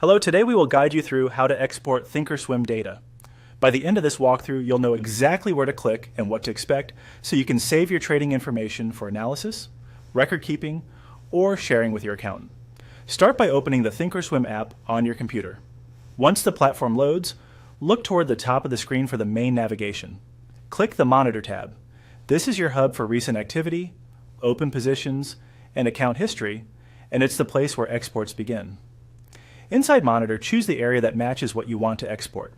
Hello, today we will guide you through how to export Thinkorswim data. By the end of this walkthrough, you'll know exactly where to click and what to expect, so you can save your trading information for analysis, record keeping, or sharing with your accountant. Start by opening the Thinkorswim app on your computer. Once the platform loads, look toward the top of the screen for the main navigation. Click the Monitor tab. This is your hub for recent activity, open positions, and account history, and it's the place where exports begin. Inside Monitor, choose the area that matches what you want to export.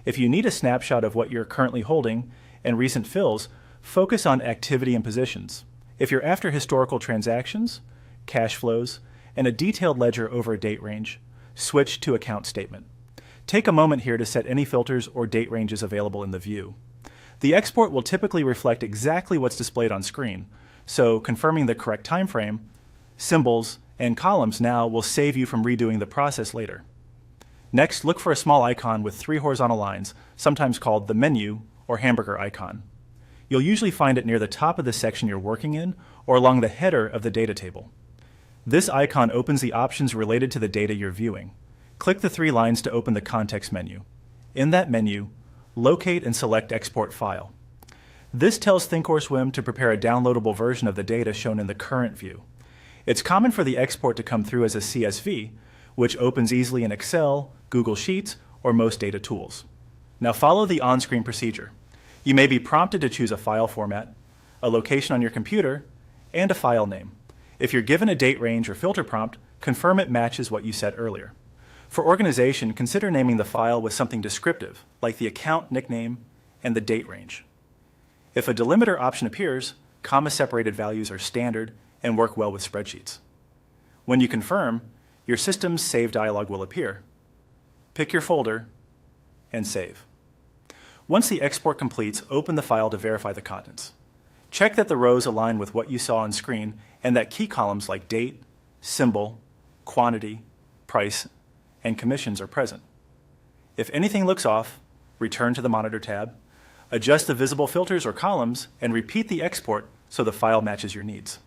If you need a snapshot of what you're currently holding and recent fills, focus on activity and positions. If you're after historical transactions, cash flows, and a detailed ledger over a date range, switch to Account Statement. Take a moment here to set any filters or date ranges available in the view. The export will typically reflect exactly what's displayed on screen, so confirming the correct time frame, symbols, and columns now will save you from redoing the process later. Next, look for a small icon with 3 horizontal lines, sometimes called the menu or hamburger icon. You'll usually find it near the top of the section you're working in or along the header of the data table. This icon opens the options related to the data you're viewing. Click the 3 lines to open the context menu. In that menu, locate and select Export File. This tells Thinkorswim to prepare a downloadable version of the data shown in the current view. It's common for the export to come through as a CSV, which opens easily in Excel, Google Sheets, or most data tools. Now follow the on-screen procedure. You may be prompted to choose a file format, a location on your computer, and a file name. If you're given a date range or filter prompt, confirm it matches what you said earlier. For organization, consider naming the file with something descriptive, like the account nickname and the date range. If a delimiter option appears, comma-separated values are standard and work well with spreadsheets. When you confirm, your system's Save dialog will appear. Pick your folder and save. Once the export completes, open the file to verify the contents. Check that the rows align with what you saw on screen and that key columns like date, symbol, quantity, price, and commissions are present. If anything looks off, return to the Monitor tab, adjust the visible filters or columns, and repeat the export so the file matches your needs.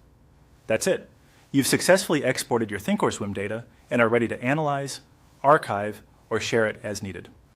That's it. You've successfully exported your Thinkorswim data and are ready to analyze, archive, or share it as needed.